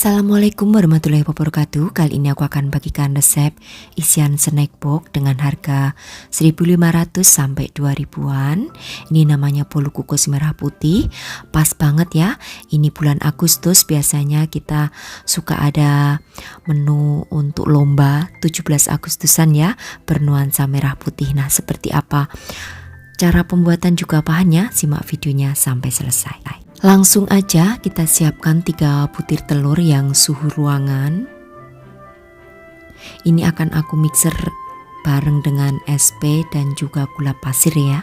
Assalamualaikum warahmatullahi wabarakatuh. Kali ini aku akan bagikan resep isian snack box dengan harga 1.500 sampai 2.000-an. Ini namanya bolu kukus merah putih. Pas banget ya. Ini bulan Agustus, biasanya kita suka ada menu untuk lomba 17 Agustusan ya, bernuansa merah putih. Nah, seperti apa cara pembuatan juga bahannya? Simak videonya sampai selesai. Langsung aja kita siapkan 3 butir telur yang suhu ruangan. Ini akan aku mixer bareng dengan SP dan juga gula pasir ya.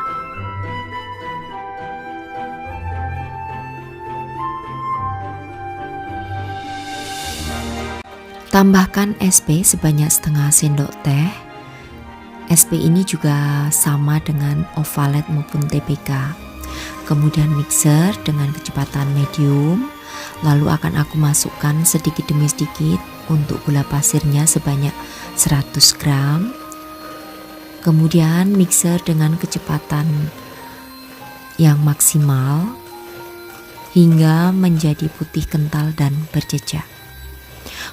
Tambahkan SP sebanyak setengah sendok teh. SP ini juga sama dengan Ovalet maupun TPK. Kemudian mixer dengan kecepatan medium. Lalu akan aku masukkan sedikit demi sedikit untuk gula pasirnya sebanyak 100 gram. Kemudian mixer dengan kecepatan yang maksimal hingga menjadi putih kental dan berjejak.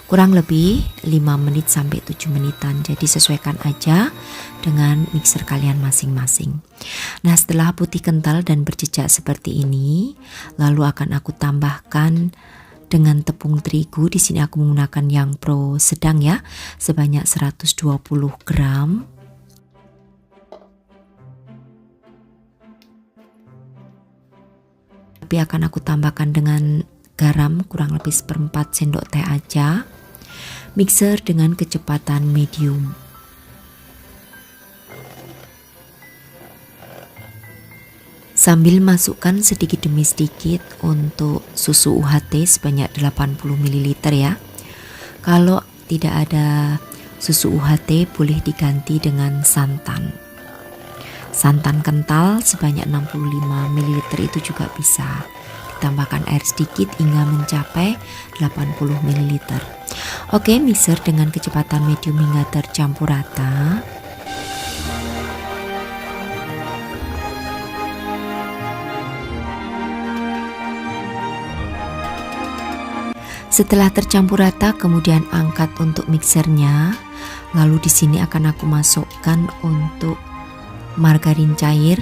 Kurang lebih 5 menit sampai 7 menitan. Jadi sesuaikan aja dengan mixer kalian masing-masing. Nah, setelah putih kental dan berjejak seperti ini, lalu akan aku tambahkan dengan tepung terigu. Di sini aku menggunakan yang pro sedang ya, sebanyak 120 gram. Tapi akan aku tambahkan dengan garam kurang lebih 1/4 sendok teh aja. Mixer dengan kecepatan medium. Sambil masukkan sedikit demi sedikit untuk susu UHT sebanyak 80 ml ya. Kalau tidak ada susu UHT boleh diganti dengan santan. Santan kental sebanyak 65 ml itu juga bisa. Tambahkan air sedikit hingga mencapai 80 ml. Oke, mixer dengan kecepatan medium hingga tercampur rata. Setelah tercampur rata, kemudian angkat untuk mixernya. Lalu di sini akan aku masukkan untuk margarin cair.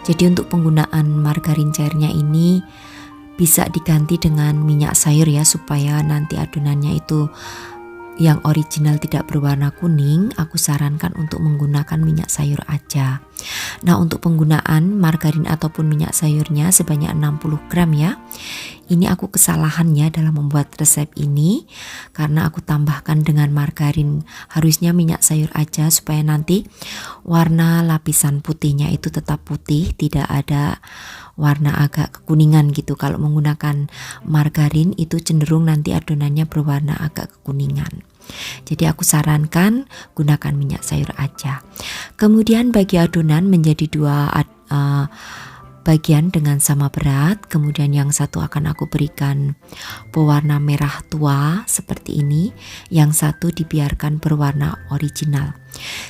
Jadi untuk penggunaan margarin cairnya ini bisa diganti dengan minyak sayur ya, supaya nanti adonannya itu yang original tidak berwarna kuning. Aku sarankan untuk menggunakan minyak sayur aja. Nah, untuk penggunaan margarin ataupun minyak sayurnya sebanyak 60 gram ya. Ini aku kesalahannya dalam membuat resep ini, karena aku tambahkan dengan margarin. Harusnya minyak sayur aja supaya nanti warna lapisan putihnya itu tetap putih, tidak ada warna agak kekuningan gitu. Kalau menggunakan margarin itu cenderung nanti adonannya berwarna agak kekuningan. Jadi aku sarankan gunakan minyak sayur aja. Kemudian bagi adonan menjadi 2 bagian dengan sama berat. Kemudian yang satu akan aku berikan pewarna merah tua seperti ini, yang satu dibiarkan berwarna original.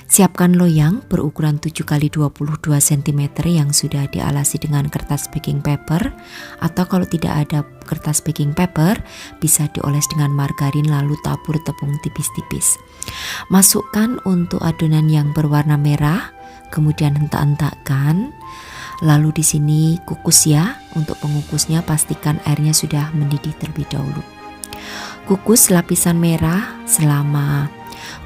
Siapkan loyang berukuran 7x22 cm yang sudah dialasi dengan kertas baking paper, atau kalau tidak ada kertas baking paper bisa dioles dengan margarin lalu tabur tepung tipis-tipis. Masukkan untuk adonan yang berwarna merah, kemudian hentak-hentakkan. Lalu di sini kukus ya. Untuk pengukusnya pastikan airnya sudah mendidih terlebih dahulu. Kukus lapisan merah selama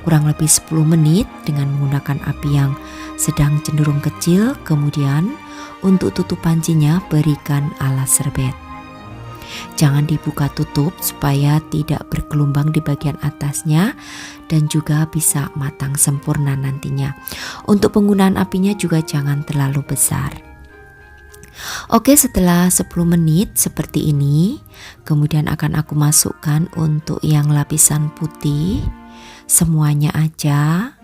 kurang lebih 10 menit dengan menggunakan api yang sedang cenderung kecil. Kemudian untuk tutup pancinya berikan alas serbet. Jangan dibuka tutup supaya tidak bergelombang di bagian atasnya dan juga bisa matang sempurna nantinya. Untuk penggunaan apinya juga jangan terlalu besar. Oke, setelah 10 menit seperti ini, kemudian akan aku masukkan untuk yang lapisan putih semuanya aja.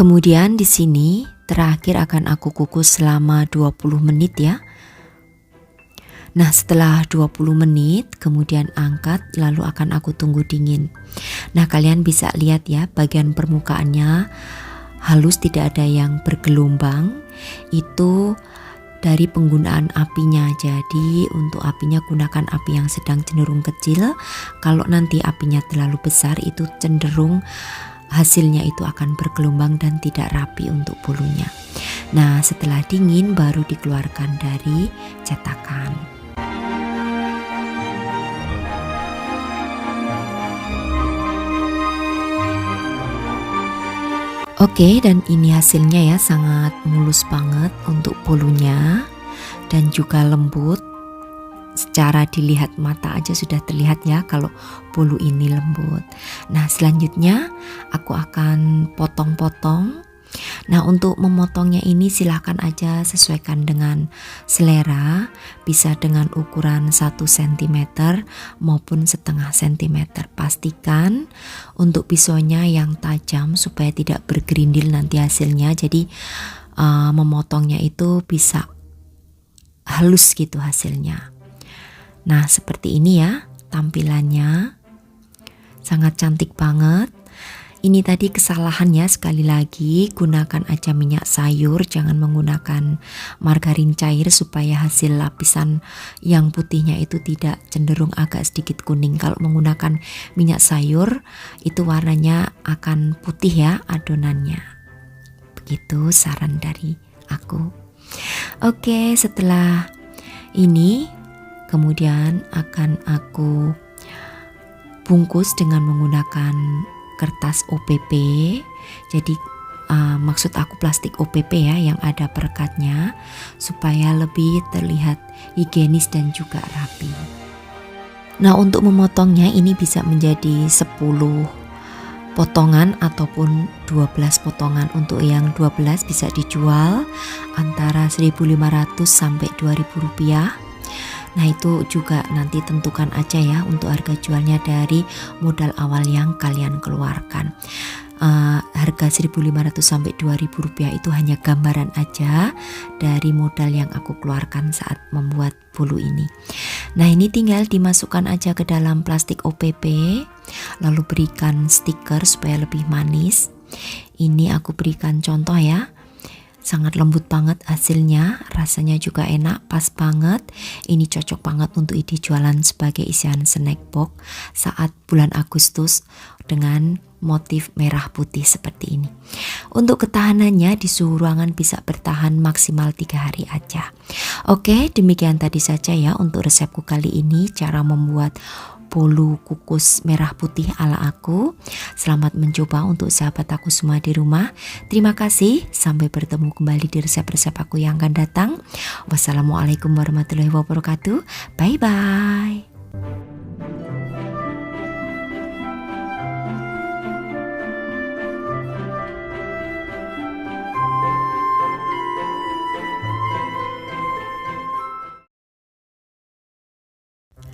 Kemudian di sini terakhir akan aku kukus selama 20 menit ya. Nah, setelah 20 menit kemudian angkat, lalu akan aku tunggu dingin. Nah, kalian bisa lihat ya, bagian permukaannya halus, tidak ada yang bergelombang. Itu dari penggunaan apinya. Jadi untuk apinya gunakan api yang sedang cenderung kecil. Kalau nanti apinya terlalu besar, itu cenderung hasilnya itu akan bergelombang dan tidak rapi untuk bolunya. Nah, setelah dingin baru dikeluarkan dari cetakan. Oke, dan ini hasilnya ya, sangat mulus banget untuk bolunya dan juga lembut. Secara dilihat mata aja sudah terlihat ya kalau bolu ini lembut. Nah, selanjutnya aku akan potong-potong. Nah, untuk memotongnya ini silahkan aja sesuaikan dengan selera, bisa dengan ukuran 1 cm maupun setengah cm. Pastikan untuk pisaunya yang tajam supaya tidak bergerindil nanti hasilnya. Jadi memotongnya itu bisa halus gitu hasilnya. Nah, seperti ini ya tampilannya, sangat cantik banget. Ini tadi kesalahannya, sekali lagi gunakan aja minyak sayur, jangan menggunakan margarin cair supaya hasil lapisan yang putihnya itu tidak cenderung agak sedikit kuning. Kalau menggunakan minyak sayur itu warnanya akan putih ya adonannya. Begitu saran dari aku. Oke, setelah ini kemudian akan aku bungkus dengan menggunakan kertas OPP. Jadi maksud aku plastik OPP ya, yang ada perekatnya supaya lebih terlihat higienis dan juga rapi. Nah, untuk memotongnya ini bisa menjadi 10 potongan ataupun 12 potongan. Untuk yang 12 bisa dijual antara 1.500 sampai 2.000 rupiah. Nah, itu juga nanti tentukan aja ya untuk harga jualnya dari modal awal yang kalian keluarkan. Harga 1.500 sampai 2.000 rupiah itu hanya gambaran aja dari modal yang aku keluarkan saat membuat bolu ini. Nah, ini tinggal dimasukkan aja ke dalam plastik OPP, lalu berikan stiker supaya lebih manis. Ini aku berikan contoh ya. Sangat lembut banget hasilnya, rasanya juga enak, pas banget. Ini cocok banget untuk ide jualan sebagai isian snack box saat bulan Agustus dengan motif merah putih seperti ini. Untuk ketahanannya di suhu ruangan bisa bertahan maksimal 3 hari aja. Oke, demikian tadi saja ya untuk resepku kali ini, cara membuat bolu kukus merah putih ala aku. Selamat mencoba untuk sahabat aku semua di rumah. Terima kasih, sampai bertemu kembali di resep-resep aku yang akan datang. Wassalamualaikum warahmatullahi wabarakatuh. Bye bye.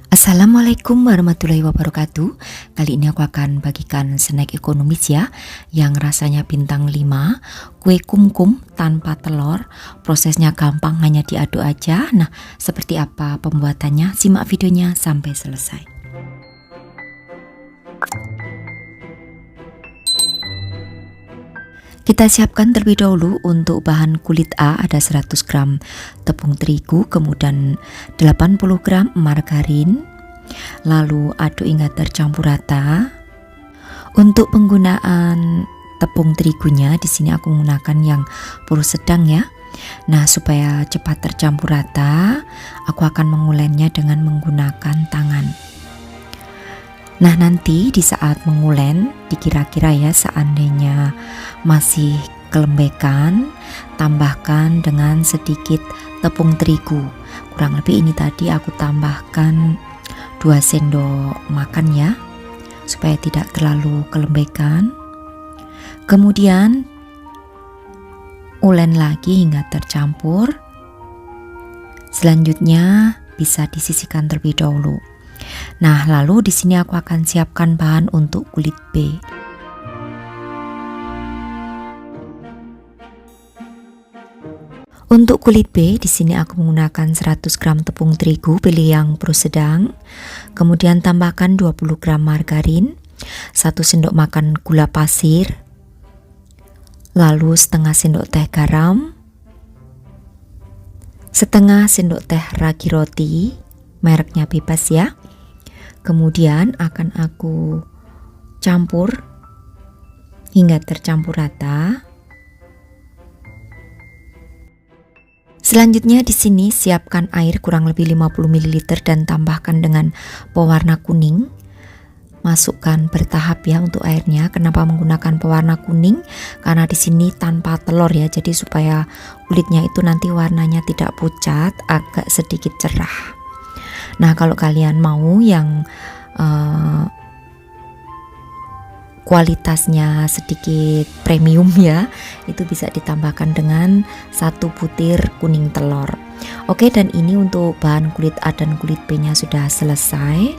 Assalamualaikum warahmatullahi wabarakatuh. Kali ini aku akan bagikan snack ekonomis ya, yang rasanya bintang 5, kue kumkum tanpa telur. Prosesnya gampang, hanya diaduk aja. Nah, seperti apa pembuatannya? Simak videonya sampai selesai. Kita siapkan terlebih dahulu untuk bahan kulit A, ada 100 gram tepung terigu, kemudian 80 gram margarin, lalu aduk hingga tercampur rata. Untuk penggunaan tepung terigunya di sini aku menggunakan yang poros sedang ya. Nah, supaya cepat tercampur rata, aku akan mengulennya dengan menggunakan tangan. Nah, nanti di saat mengulen, dikira-kira ya, seandainya masih kelembekan, tambahkan dengan sedikit tepung terigu. Kurang lebih ini tadi aku tambahkan 2 sendok makan ya, supaya tidak terlalu kelembekan. Kemudian ulen lagi hingga tercampur. Selanjutnya bisa disisihkan terlebih dahulu. Nah, lalu di sini aku akan siapkan bahan untuk kulit B. Untuk kulit B di sini aku menggunakan 100 gram tepung terigu, pilih yang pro sedang. Kemudian tambahkan 20 gram margarin, 1 sendok makan gula pasir, lalu setengah sendok teh garam, setengah sendok teh ragi roti, mereknya bebas ya. Kemudian akan aku campur hingga tercampur rata. Selanjutnya di sini siapkan air kurang lebih 50 ml dan tambahkan dengan pewarna kuning. Masukkan bertahap ya untuk airnya. Kenapa menggunakan pewarna kuning? Karena di sini tanpa telur ya, jadi supaya kulitnya itu nanti warnanya tidak pucat, agak sedikit cerah. Nah, kalau kalian mau yang kualitasnya sedikit premium ya, itu bisa ditambahkan dengan 1 butir kuning telur. Oke, dan ini untuk bahan kulit A dan kulit B nya sudah selesai.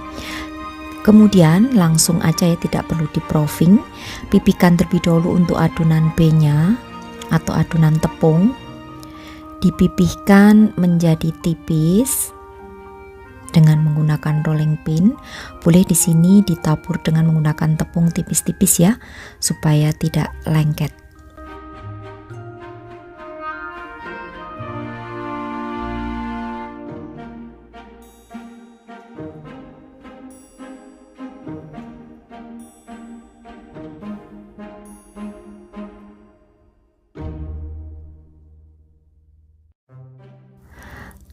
Kemudian langsung aja ya, tidak perlu di proofing. Pipihkan terlebih dahulu untuk adonan B nya atau adonan tepung. Dipipihkan menjadi tipis dengan menggunakan rolling pin. Boleh di sini ditabur dengan menggunakan tepung tipis-tipis ya, supaya tidak lengket.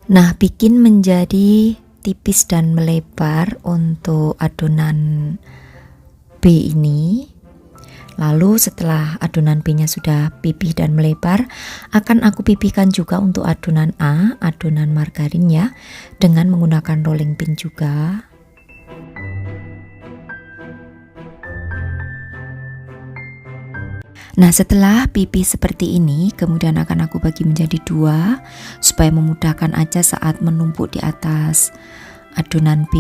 Nah, bikin menjadi tipis dan melebar untuk adonan B ini. Lalu setelah adonan B nya sudah pipih dan melebar, akan aku pipihkan juga untuk adonan A, adonan margarin ya, dengan menggunakan rolling pin juga. Nah, setelah pipih seperti ini, kemudian akan aku bagi menjadi 2 supaya memudahkan aja saat menumpuk di atas adonan B.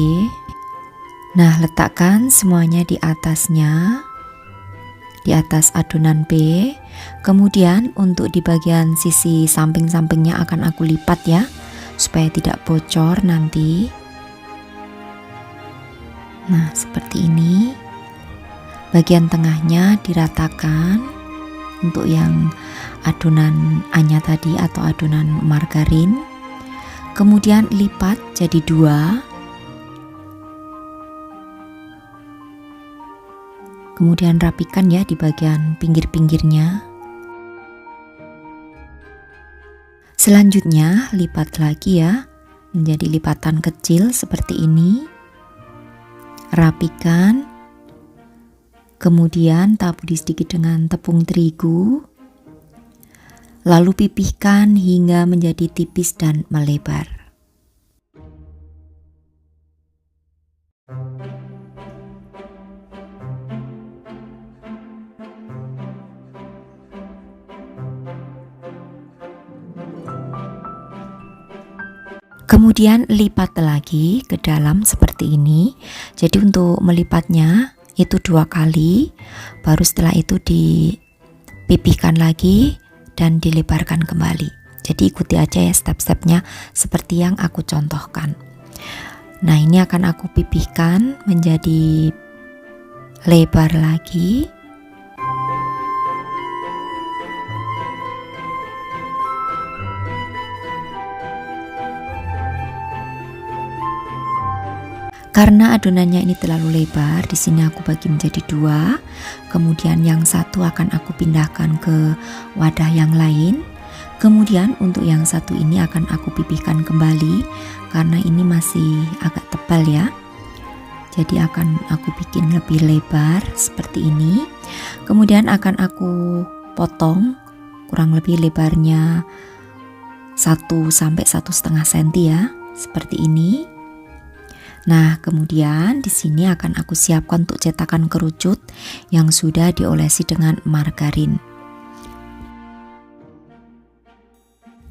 Nah, letakkan semuanya di atasnya, di atas adonan B. Kemudian untuk di bagian sisi samping-sampingnya akan aku lipat ya, supaya tidak bocor nanti. Nah, seperti ini. Bagian tengahnya diratakan untuk yang adonan A-nya tadi atau adonan margarin. Kemudian lipat jadi 2. Kemudian rapikan ya di bagian pinggir-pinggirnya. Selanjutnya lipat lagi ya menjadi lipatan kecil seperti ini. Rapikan. Kemudian taburi sedikit dengan tepung terigu, lalu pipihkan hingga menjadi tipis dan melebar. Kemudian lipat lagi ke dalam seperti ini. Jadi untuk melipatnya itu 2 kali, baru setelah itu dipipihkan lagi dan dilebarkan kembali. Jadi ikuti aja ya step-stepnya seperti yang aku contohkan. Nah, ini akan aku pipihkan menjadi lebar lagi. Karena adonannya ini terlalu lebar, di sini aku bagi menjadi 2. Kemudian yang satu akan aku pindahkan ke wadah yang lain. Kemudian untuk yang satu ini akan aku pipihkan kembali karena ini masih agak tebal ya. Jadi akan aku bikin lebih lebar seperti ini. Kemudian akan aku potong kurang lebih lebarnya 1 sampai 1,5 cm ya, seperti ini. Nah, kemudian di sini akan aku siapkan untuk cetakan kerucut yang sudah diolesi dengan margarin.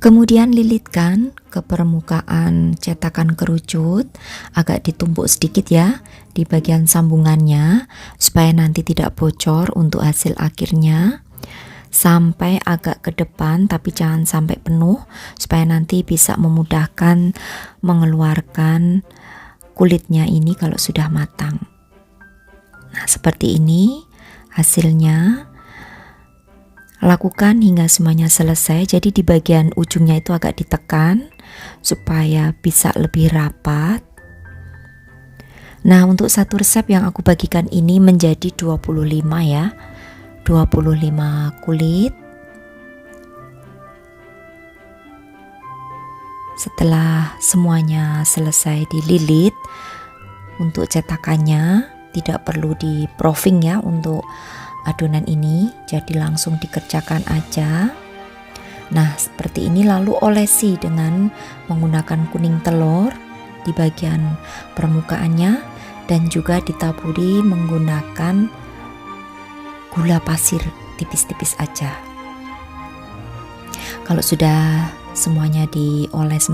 Kemudian lilitkan ke permukaan cetakan kerucut, agak ditumpuk sedikit ya di bagian sambungannya supaya nanti tidak bocor untuk hasil akhirnya. sampai agak ke depan, tapi jangan sampai penuh supaya nanti bisa memudahkan mengeluarkan kulitnya ini kalau sudah matang. Nah, seperti ini hasilnya. Lakukan hingga semuanya selesai. Jadi di bagian ujungnya itu agak ditekan supaya bisa lebih rapat. Nah, untuk satu resep yang aku bagikan ini menjadi 25 ya. 25 kulit. Setelah semuanya selesai dililit, untuk cetakannya tidak perlu di proofing ya untuk adonan ini, jadi langsung dikerjakan aja. Nah, seperti ini, lalu olesi dengan menggunakan kuning telur di bagian permukaannya dan juga ditaburi menggunakan gula pasir tipis-tipis aja. Kalau sudah semuanya dioles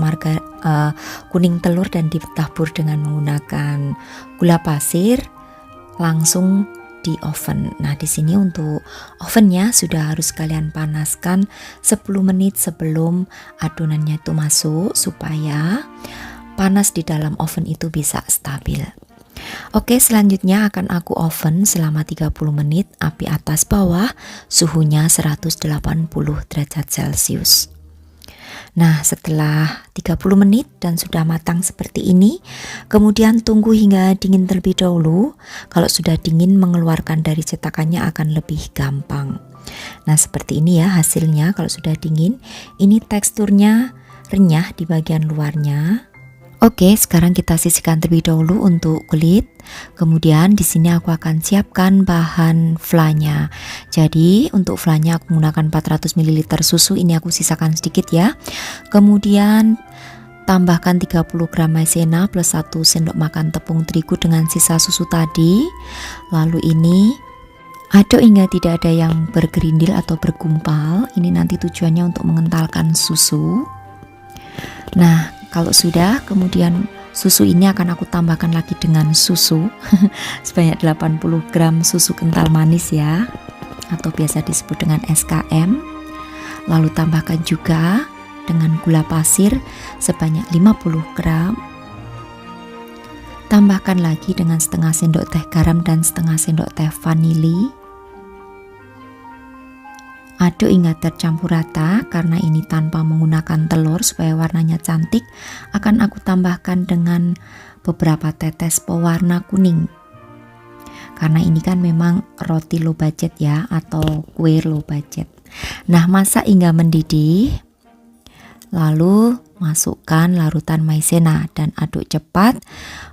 kuning telur dan ditabur dengan menggunakan gula pasir, langsung di oven. Nah, di sini untuk ovennya sudah harus kalian panaskan 10 menit sebelum adonannya itu masuk supaya panas di dalam oven itu bisa stabil. Oke, selanjutnya akan aku oven selama 30 menit, api atas bawah, suhunya 180 derajat Celcius. Nah, setelah 30 menit dan sudah matang seperti ini, kemudian tunggu hingga dingin terlebih dahulu. Kalau sudah dingin, mengeluarkan dari cetakannya akan lebih gampang. Nah, seperti ini ya hasilnya kalau sudah dingin. Ini teksturnya renyah di bagian luarnya. Oke, sekarang kita sisihkan terlebih dahulu untuk kulit. Kemudian di sini aku akan siapkan bahan flanya. Jadi untuk flanya aku menggunakan 400 ml susu, ini aku sisakan sedikit ya. Kemudian tambahkan 30 gram maizena plus 1 sendok makan tepung terigu dengan sisa susu tadi. Lalu ini aduk hingga tidak ada yang bergerindil atau bergumpal. Ini nanti tujuannya untuk mengentalkan susu. Nah, kalau sudah, kemudian susu ini akan aku tambahkan lagi dengan susu sebanyak 80 gram susu kental manis ya, atau biasa disebut dengan SKM. Lalu tambahkan juga dengan gula pasir sebanyak 50 gram. Tambahkan lagi dengan setengah sendok teh garam dan setengah sendok teh vanili. Aduk hingga tercampur rata, karena ini tanpa menggunakan telur supaya warnanya cantik, akan aku tambahkan dengan beberapa tetes pewarna kuning. Karena ini kan memang roti low budget ya, atau kue low budget. Nah, masak hingga mendidih. Lalu masukkan larutan maizena dan aduk cepat.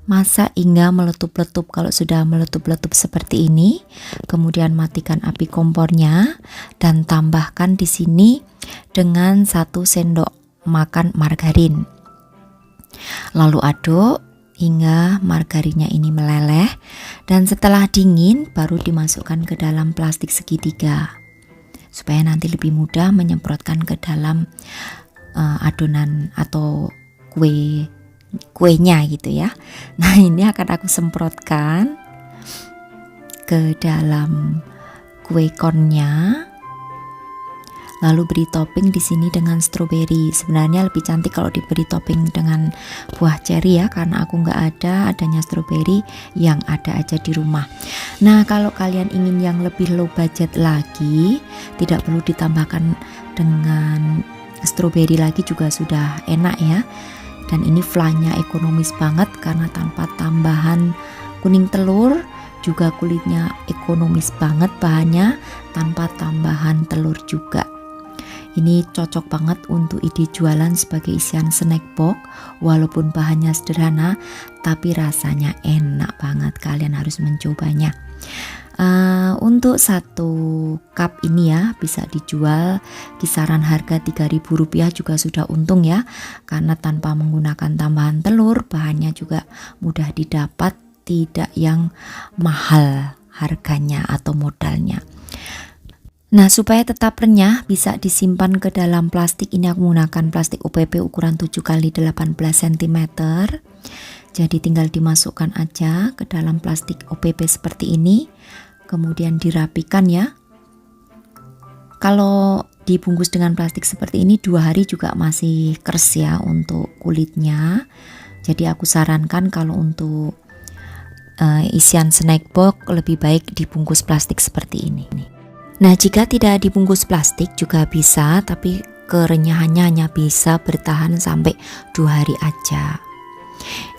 Masak hingga meletup-letup. Kalau sudah meletup-letup seperti ini, kemudian matikan api kompornya dan tambahkan di sini dengan 1 sendok makan margarin. Lalu aduk hingga margarinnya ini meleleh, dan setelah dingin baru dimasukkan ke dalam plastik segitiga supaya nanti lebih mudah menyemprotkan ke dalam adonan atau kuenya gitu ya. Nah, ini akan aku semprotkan ke dalam kue cornnya. Lalu beri topping di sini dengan stroberi. Sebenarnya lebih cantik kalau diberi topping dengan buah ceri ya, karena aku nggak adanya stroberi, yang ada aja di rumah. Nah, kalau kalian ingin yang lebih low budget lagi, tidak perlu ditambahkan dengan stroberi lagi juga sudah enak ya. Dan ini flanya ekonomis banget karena tanpa tambahan kuning telur, juga kulitnya ekonomis banget bahannya tanpa tambahan telur juga. Ini cocok banget untuk ide jualan sebagai isian snack box, walaupun bahannya sederhana tapi rasanya enak banget. Kalian harus mencobanya. Untuk 1 cup ini ya bisa dijual kisaran harga Rp3.000 juga sudah untung ya, karena tanpa menggunakan tambahan telur, bahannya juga mudah didapat, tidak yang mahal harganya atau modalnya. Nah, supaya tetap renyah bisa disimpan ke dalam plastik. Ini aku menggunakan plastik OPP ukuran 7x18 cm. Jadi tinggal dimasukkan aja ke dalam plastik OPP seperti ini. Kemudian dirapikan ya. Kalau dibungkus dengan plastik seperti ini 2 hari juga masih keras ya untuk kulitnya. Jadi aku sarankan kalau untuk isian snack box lebih baik dibungkus plastik seperti ini. Nah, jika tidak dibungkus plastik juga bisa, tapi kerenyahannya hanya bisa bertahan sampai 2 hari aja.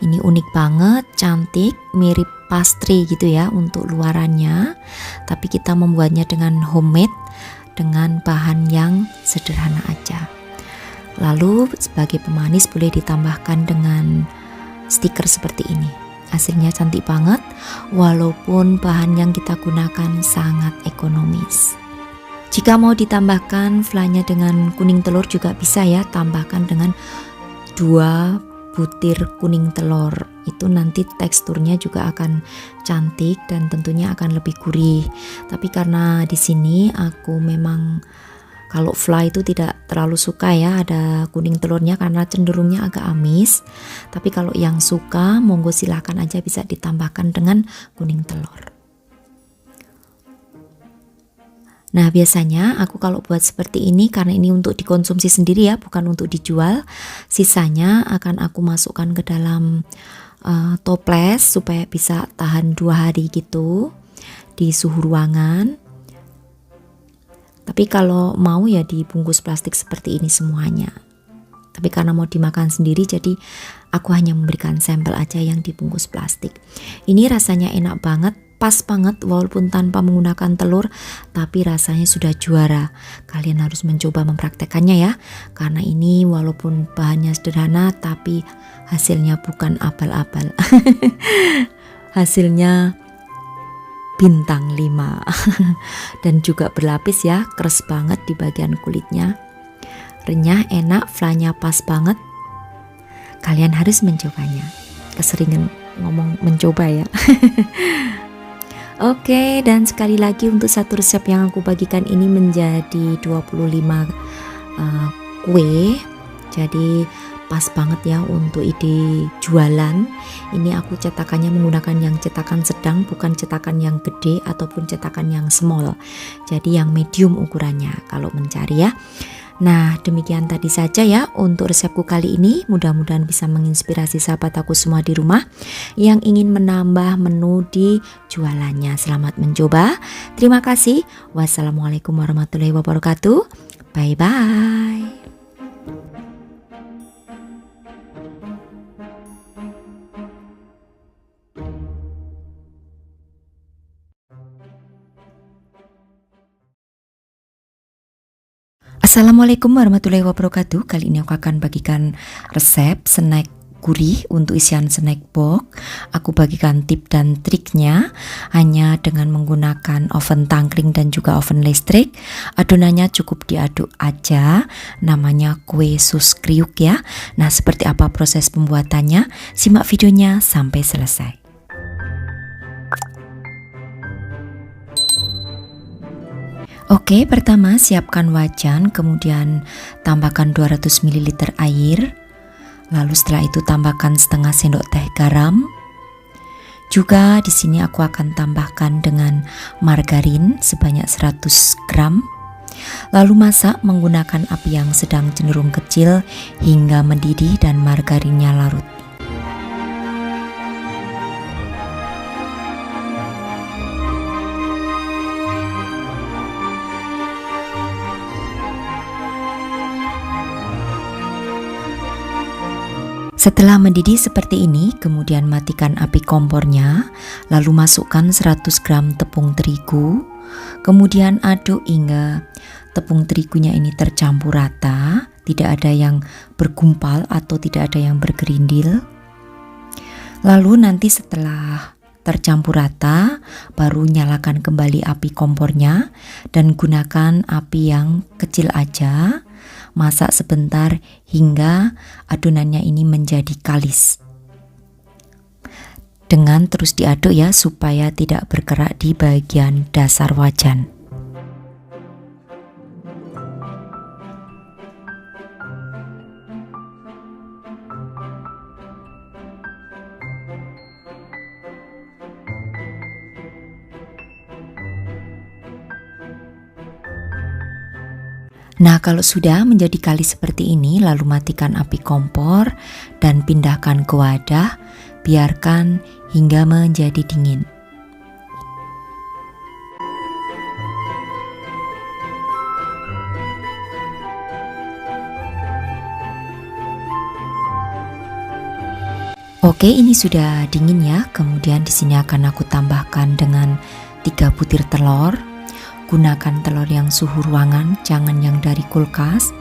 Ini unik banget, cantik, mirip pastry gitu ya untuk luarannya, tapi kita membuatnya dengan homemade dengan bahan yang sederhana aja. Lalu sebagai pemanis boleh ditambahkan dengan stiker seperti ini. Hasilnya cantik banget, walaupun bahan yang kita gunakan sangat ekonomis. Jika mau ditambahkan flannya dengan kuning telur juga bisa ya, tambahkan dengan 2 butir kuning telur. Itu nanti teksturnya juga akan cantik dan tentunya akan lebih gurih. Tapi karena di sini aku memang kalau fly itu tidak terlalu suka ya ada kuning telurnya karena cenderungnya agak amis. Tapi kalau yang suka monggo silahkan aja bisa ditambahkan dengan kuning telur. Nah, biasanya aku kalau buat seperti ini karena ini untuk dikonsumsi sendiri ya, bukan untuk dijual. Sisanya akan aku masukkan ke dalam toples supaya bisa tahan 2 hari gitu di suhu ruangan. Tapi kalau mau ya dibungkus plastik seperti ini semuanya. Tapi karena mau dimakan sendiri jadi aku hanya memberikan sampel aja yang dibungkus plastik. Ini rasanya enak banget, pas banget walaupun tanpa menggunakan telur, tapi rasanya sudah juara. Kalian harus mencoba mempraktekannya ya. Karena ini walaupun bahannya sederhana tapi hasilnya bukan abal-abal. Hasilnya bintang 5 dan juga berlapis ya, keras banget di bagian kulitnya, renyah, enak, flanya pas banget. Kalian harus mencobanya. Keseringan ngomong mencoba ya. Oke, dan sekali lagi untuk satu resep yang aku bagikan ini menjadi 25 kue. Jadi pas banget ya untuk ide jualan. Ini aku cetakannya menggunakan yang cetakan sedang, bukan cetakan yang gede ataupun cetakan yang small. Jadi yang medium ukurannya kalau mencari ya. Nah, demikian tadi saja ya untuk resepku kali ini. Mudah-mudahan bisa menginspirasi sahabat aku semua di rumah yang ingin menambah menu di jualannya. Selamat mencoba. Terima kasih. Wassalamualaikum warahmatullahi wabarakatuh. Bye-bye. Assalamualaikum warahmatullahi wabarakatuh. Kali ini aku akan bagikan resep snack gurih untuk isian snack box. Aku bagikan tip dan triknya hanya dengan menggunakan oven tangkring dan juga oven listrik. Adonannya cukup diaduk aja, namanya kue sus kriuk ya. Nah, seperti apa proses pembuatannya? Simak videonya sampai selesai. Oke, pertama siapkan wajan, kemudian tambahkan 200 ml air. Lalu setelah itu tambahkan setengah sendok teh garam. Juga di sini aku akan tambahkan dengan margarin sebanyak 100 gram. Lalu masak menggunakan api yang sedang cenderung kecil hingga mendidih dan margarinnya larut. Setelah mendidih seperti ini, kemudian matikan api kompornya, lalu masukkan 100 gram tepung terigu, kemudian aduk hingga tepung terigunya ini tercampur rata, tidak ada yang bergumpal atau tidak ada yang bergerindil. Lalu nanti setelah tercampur rata, baru nyalakan kembali api kompornya dan gunakan api yang kecil aja. Masak sebentar hingga adonannya ini menjadi kalis. Dengan terus diaduk ya supaya tidak bergerak di bagian dasar wajan. Nah, kalau sudah menjadi kali seperti ini, lalu matikan api kompor dan pindahkan ke wadah, biarkan hingga menjadi dingin. Oke, ini sudah dingin ya. Kemudian di sini akan aku tambahkan dengan 3 butir telur. Gunakan telur yang suhu ruangan, jangan yang dari kulkas.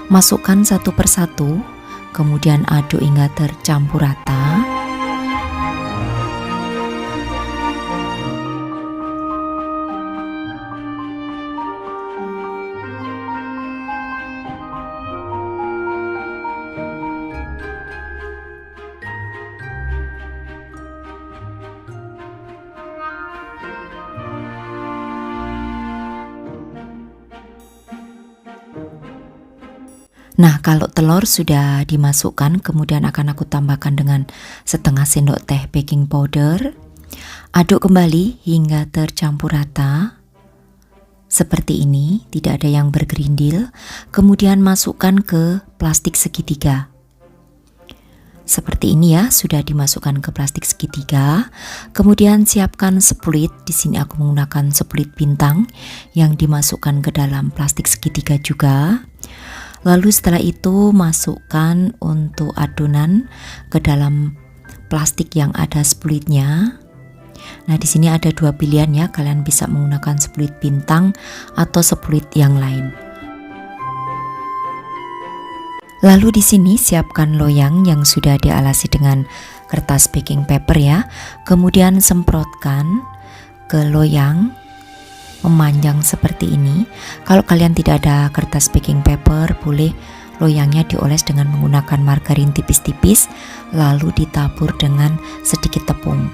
Masukkan satu persatu, kemudian aduk hingga tercampur rata. Nah, kalau telur sudah dimasukkan, kemudian akan aku tambahkan dengan setengah sendok teh baking powder. Aduk kembali hingga tercampur rata. Seperti ini, tidak ada yang bergerindil. Kemudian masukkan ke plastik segitiga. Seperti ini ya, sudah dimasukkan ke plastik segitiga. Kemudian siapkan split. Di sini aku menggunakan split bintang yang dimasukkan ke dalam plastik segitiga juga. Lalu setelah itu masukkan untuk adonan ke dalam plastik yang ada splitnya. Nah, di sini ada 2 pilihan ya, kalian bisa menggunakan split bintang atau split yang lain. Lalu di sini siapkan loyang yang sudah dialasi dengan kertas baking paper ya. Kemudian semprotkan ke loyang memanjang seperti ini. Kalau kalian tidak ada kertas baking paper, boleh loyangnya dioles dengan menggunakan margarin tipis-tipis lalu ditabur dengan sedikit tepung.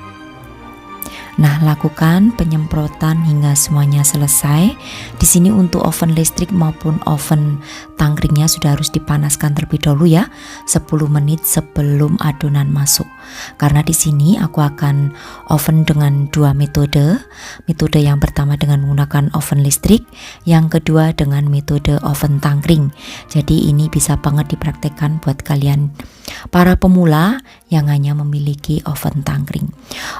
Nah, lakukan penyemprotan hingga semuanya selesai. Di sini untuk oven listrik maupun oven tangkringnya sudah harus dipanaskan terlebih dahulu ya, 10 menit sebelum adonan masuk. Karena di sini aku akan oven dengan 2 metode. Metode yang pertama dengan menggunakan oven listrik, yang kedua dengan metode oven tangkring. Jadi ini bisa banget dipraktekkan buat kalian para pemula yang hanya memiliki oven tangkring.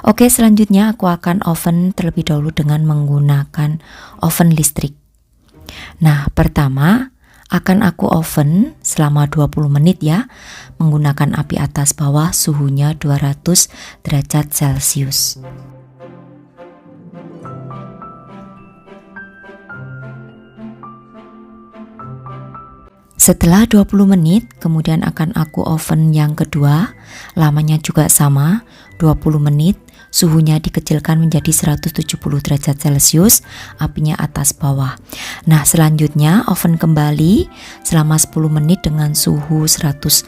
Oke, selanjutnya aku akan oven terlebih dahulu dengan menggunakan oven listrik. Nah, pertama akan aku oven selama 20 menit ya, menggunakan api atas bawah, suhunya 200 derajat Celcius. Setelah 20 menit, kemudian akan aku oven yang kedua, lamanya juga sama, 20 menit, suhunya dikecilkan menjadi 170 derajat Celcius, apinya atas bawah. Nah, selanjutnya oven kembali selama 10 menit dengan suhu 120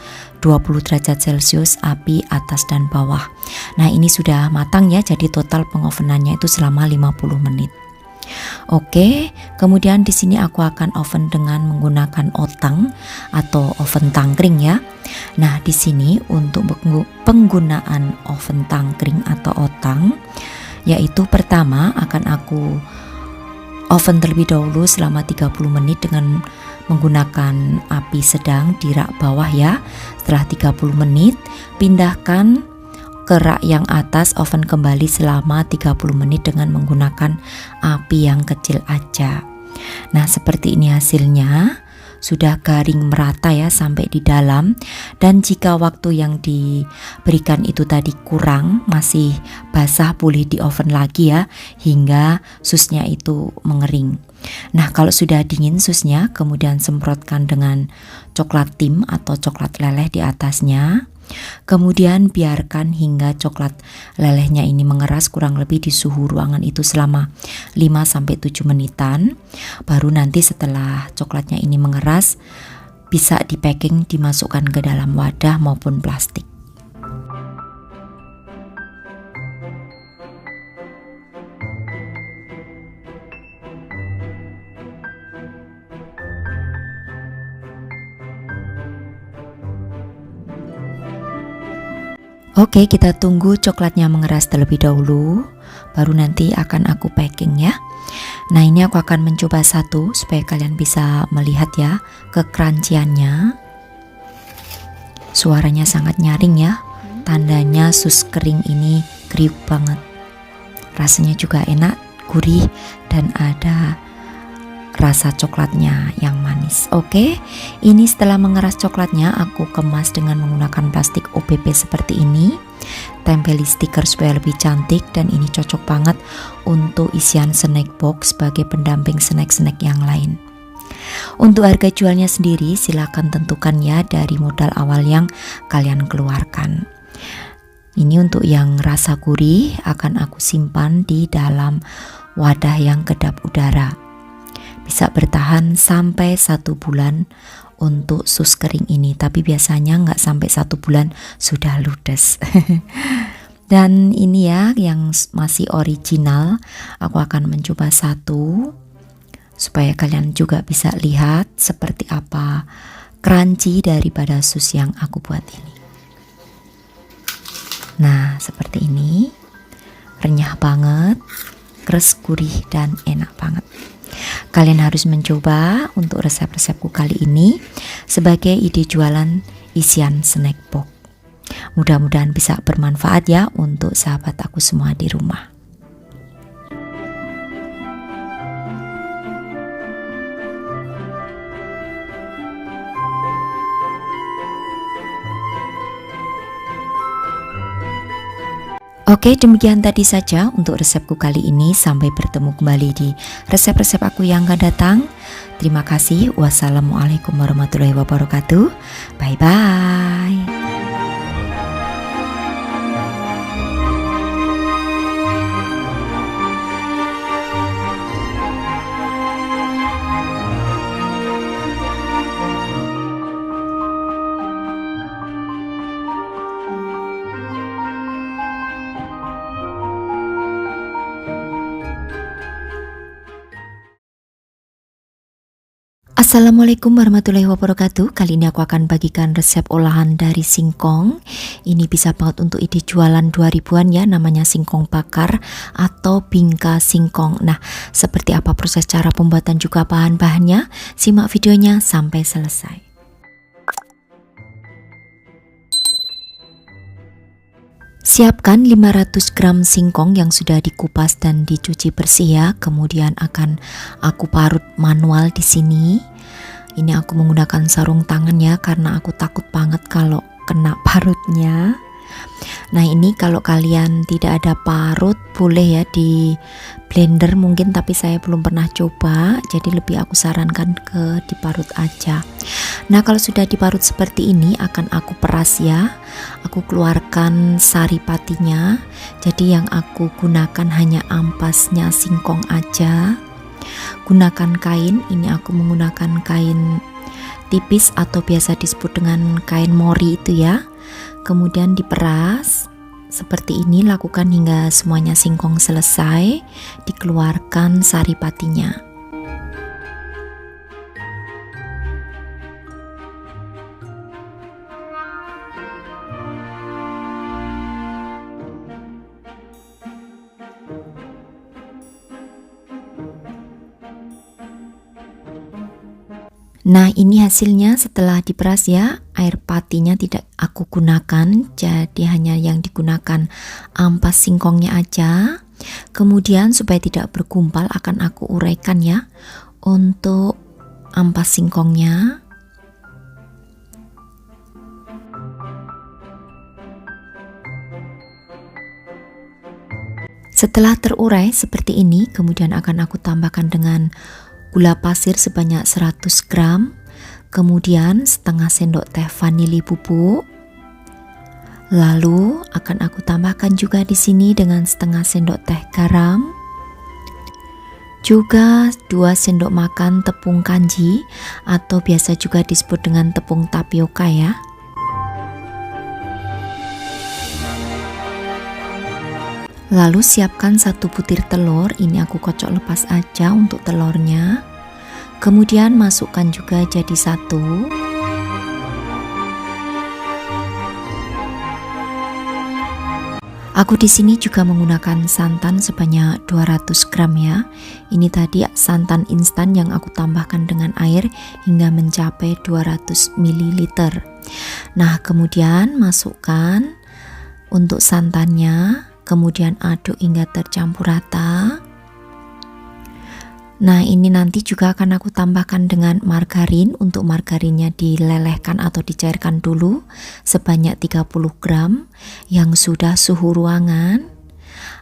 derajat Celcius, api atas dan bawah. Nah, ini sudah matang ya, jadi total pengovenannya itu selama 50 menit. Oke, kemudian di sini aku akan oven dengan menggunakan otang atau oven tangkring ya. Nah, di sini untuk penggunaan oven tangkring atau otang, yaitu pertama akan aku oven terlebih dahulu selama 30 menit dengan menggunakan api sedang di rak bawah ya. Setelah 30 menit, pindahkan ke rak yang atas, oven kembali selama 30 menit dengan menggunakan api yang kecil aja. Nah, seperti ini hasilnya. Sudah garing merata ya sampai di dalam. Dan jika waktu yang diberikan itu tadi kurang, masih basah, boleh di oven lagi ya hingga susnya itu mengering. Nah, kalau sudah dingin susnya, kemudian semprotkan dengan coklat tim atau coklat leleh di atasnya. Kemudian biarkan hingga coklat lelehnya ini mengeras kurang lebih di suhu ruangan itu selama 5-7 menitan. Baru nanti setelah coklatnya ini mengeras, bisa di packing, dimasukkan ke dalam wadah maupun plastik. Oke, kita tunggu coklatnya mengeras terlebih dahulu, baru nanti akan aku packing ya. Nah, ini aku akan mencoba satu supaya kalian bisa melihat ya kecrunchy-annya. Suaranya sangat nyaring ya. Tandanya sus kering ini kriuk banget. Rasanya juga enak, gurih, dan ada rasa coklatnya yang manis. Oke, ini setelah mengeras coklatnya, aku kemas dengan menggunakan plastik OPP seperti ini. Tempeli stiker supaya lebih cantik, dan ini cocok banget untuk isian snack box sebagai pendamping snack-snack yang lain. Untuk harga jualnya sendiri silahkan tentukan ya dari modal awal yang kalian keluarkan. Ini untuk yang rasa gurih akan aku simpan di dalam wadah yang kedap udara. Bisa bertahan sampai 1 bulan untuk sus kering ini, tapi biasanya nggak sampai 1 bulan sudah ludes. Dan ini ya yang masih original, aku akan mencoba satu supaya kalian juga bisa lihat seperti apa crunchy daripada sus yang aku buat ini. Nah, seperti ini, renyah banget, keras, gurih, dan enak banget. Kalian harus mencoba untuk resep-resepku kali ini sebagai ide jualan isian snack box. Mudah-mudahan bisa bermanfaat ya untuk sahabat aku semua di rumah. Oke, demikian tadi saja untuk resepku kali ini. Sampai bertemu kembali di resep-resep aku yang akan datang. Terima kasih. Wassalamualaikum warahmatullahi wabarakatuh. Bye-bye. Assalamualaikum warahmatullahi wabarakatuh. Kali ini aku akan bagikan resep olahan dari singkong. Ini bisa banget untuk ide jualan 2000-an ya, namanya singkong bakar atau bingka singkong. Nah, seperti apa proses cara pembuatan juga bahan-bahannya? Simak videonya sampai selesai. Siapkan 500 gram singkong yang sudah dikupas dan dicuci bersih ya. Kemudian akan aku parut manual di sini. Ini aku menggunakan sarung tangan ya, karena aku takut banget kalau kena parutnya. Nah, ini kalau kalian tidak ada parut boleh ya di blender mungkin, tapi saya belum pernah coba, jadi lebih aku sarankan ke diparut aja. Nah, kalau sudah diparut seperti ini akan aku peras ya. Aku keluarkan sari patinya. Jadi yang aku gunakan hanya ampasnya singkong aja. Gunakan kain, ini aku menggunakan kain tipis atau biasa disebut dengan kain mori itu ya. Kemudian diperas seperti ini, lakukan hingga semuanya singkong selesai. Dikeluarkan sari patinya. Nah, ini hasilnya setelah diperas ya. Air patinya tidak aku gunakan, jadi hanya yang digunakan ampas singkongnya aja. Kemudian supaya tidak bergumpal akan aku uraikan ya untuk ampas singkongnya. Setelah terurai seperti ini, kemudian akan aku tambahkan dengan gula pasir sebanyak 100 gram, kemudian setengah sendok teh vanili bubuk. Lalu akan aku tambahkan juga di sini dengan setengah sendok teh garam. Juga 2 sendok makan tepung kanji atau biasa juga disebut dengan tepung tapioka ya. Lalu siapkan 1 butir telur, ini aku kocok lepas aja untuk telurnya. Kemudian masukkan juga jadi 1. Aku di sini juga menggunakan santan sebanyak 200 gram ya. Ini tadi santan instan yang aku tambahkan dengan air hingga mencapai 200 ml. Nah, kemudian masukkan untuk santannya, kemudian aduk hingga tercampur rata. Nah, ini nanti juga akan aku tambahkan dengan margarin. Untuk margarinnya dilelehkan atau dicairkan dulu sebanyak 30 gram yang sudah suhu ruangan.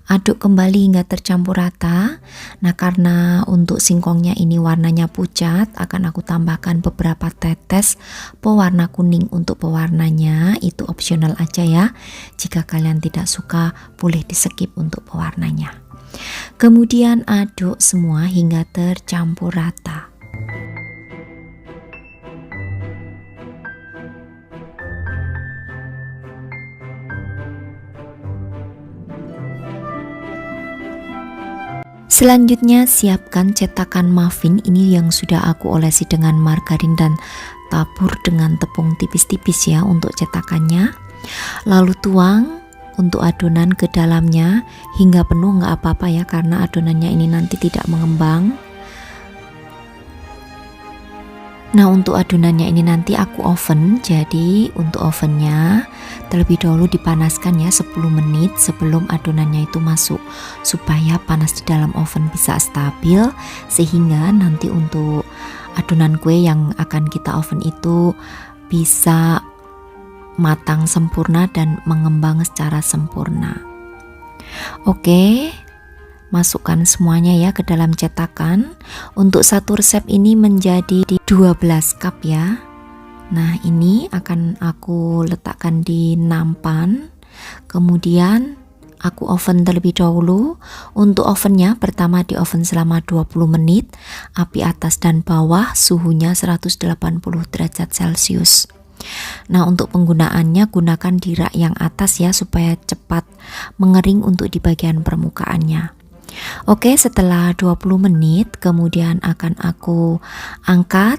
Aduk kembali hingga tercampur rata. Nah, karena untuk singkongnya ini warnanya pucat, akan aku tambahkan beberapa tetes pewarna kuning. Untuk pewarnanya itu opsional aja ya. Jika kalian tidak suka, boleh di skip untuk pewarnanya. Kemudian aduk semua hingga tercampur rata. Selanjutnya siapkan cetakan muffin ini yang sudah aku olesi dengan margarin dan tabur dengan tepung tipis-tipis ya untuk cetakannya. Lalu tuang untuk adonan ke dalamnya hingga penuh, nggak apa-apa ya, karena adonannya ini nanti tidak mengembang. Nah, untuk adonannya ini nanti aku oven. Jadi untuk ovennya terlebih dahulu dipanaskan ya 10 menit sebelum adonannya itu masuk, supaya panas di dalam oven bisa stabil, sehingga nanti untuk adonan kue yang akan kita oven itu bisa matang sempurna dan mengembang secara sempurna. Oke, masukkan semuanya ya ke dalam cetakan. Untuk satu resep ini menjadi 12 cup ya. Nah, ini akan aku letakkan di nampan. Kemudian aku oven terlebih dahulu. Untuk ovennya pertama di oven selama 20 menit, api atas dan bawah, suhunya 180 derajat Celcius. Nah, untuk penggunaannya gunakan di rak yang atas ya, supaya cepat mengering untuk di bagian permukaannya. Oke, setelah 20 menit kemudian akan aku angkat.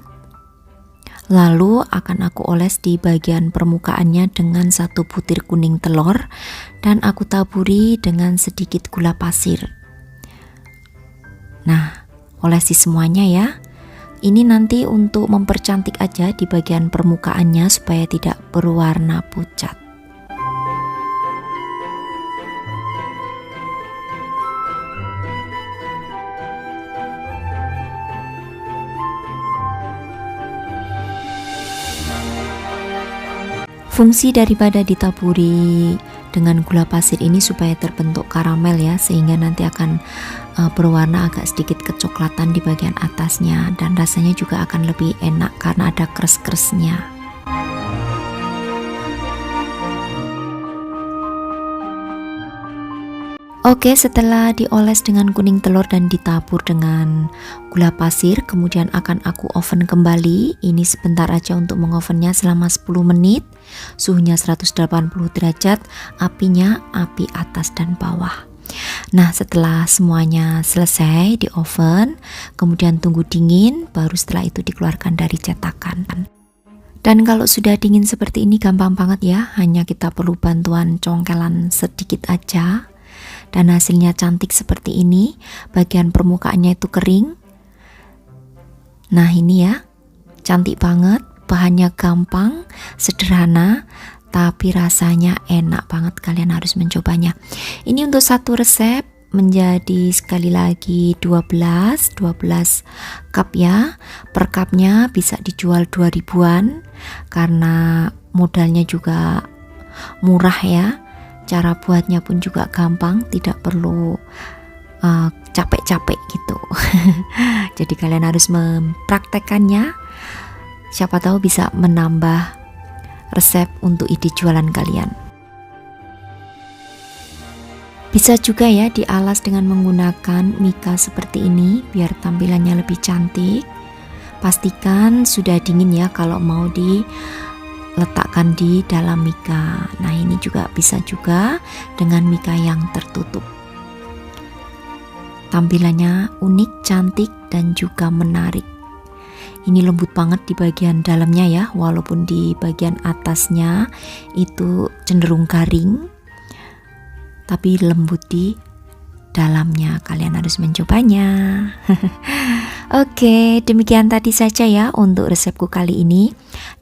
Lalu akan aku oles di bagian permukaannya dengan 1 butir kuning telur dan aku taburi dengan sedikit gula pasir. Nah, olesi semuanya ya. Ini nanti untuk mempercantik aja di bagian permukaannya supaya tidak berwarna pucat. Fungsi daripada ditaburi dengan gula pasir ini supaya terbentuk karamel ya, sehingga nanti akan berwarna agak sedikit kecoklatan di bagian atasnya, dan rasanya juga akan lebih enak karena ada kres-kresnya. Oke, setelah dioles dengan kuning telur dan ditabur dengan gula pasir, kemudian akan aku oven kembali. Ini sebentar aja untuk mengovennya selama 10 menit. Suhunya 180 derajat, apinya api atas dan bawah. Nah, setelah semuanya selesai di oven, kemudian tunggu dingin, baru setelah itu dikeluarkan dari cetakan. Dan kalau sudah dingin seperti ini gampang banget ya, hanya kita perlu bantuan congkelan sedikit aja. Dan hasilnya cantik seperti ini, bagian permukaannya itu kering. Nah, ini ya, cantik banget, bahannya gampang, sederhana, tapi rasanya enak banget. Kalian harus mencobanya. Ini untuk satu resep menjadi sekali lagi 12 cup ya. Per cupnya bisa dijual 2.000-an karena modalnya juga murah ya. Cara buatnya pun juga gampang, tidak perlu capek-capek gitu. Jadi kalian harus mempraktekannya. Siapa tahu bisa menambah resep untuk ide jualan kalian. Bisa juga ya dialas dengan menggunakan mika seperti ini biar tampilannya lebih cantik. Pastikan sudah dingin ya kalau mau diletakkan di dalam mika. Nah, ini juga bisa juga dengan mika yang tertutup. Tampilannya unik, cantik, dan juga menarik. Ini lembut banget di bagian dalamnya ya, walaupun di bagian atasnya itu cenderung garing. tapi lembut di dalamnya. Kalian harus mencobanya. Oke, demikian tadi saja ya untuk resepku kali ini.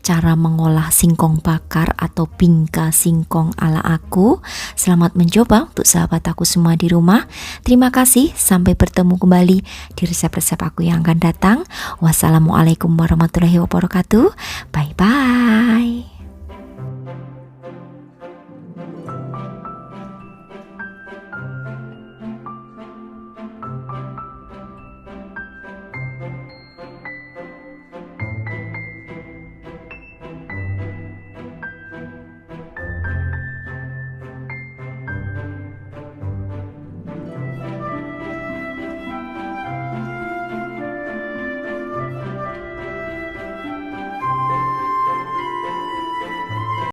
Cara mengolah singkong bakar atau bingka singkong ala aku. Selamat mencoba untuk sahabat aku semua di rumah. Terima kasih, sampai bertemu kembali di resep-resep aku yang akan datang. Wassalamualaikum warahmatullahi wabarakatuh. Bye-bye.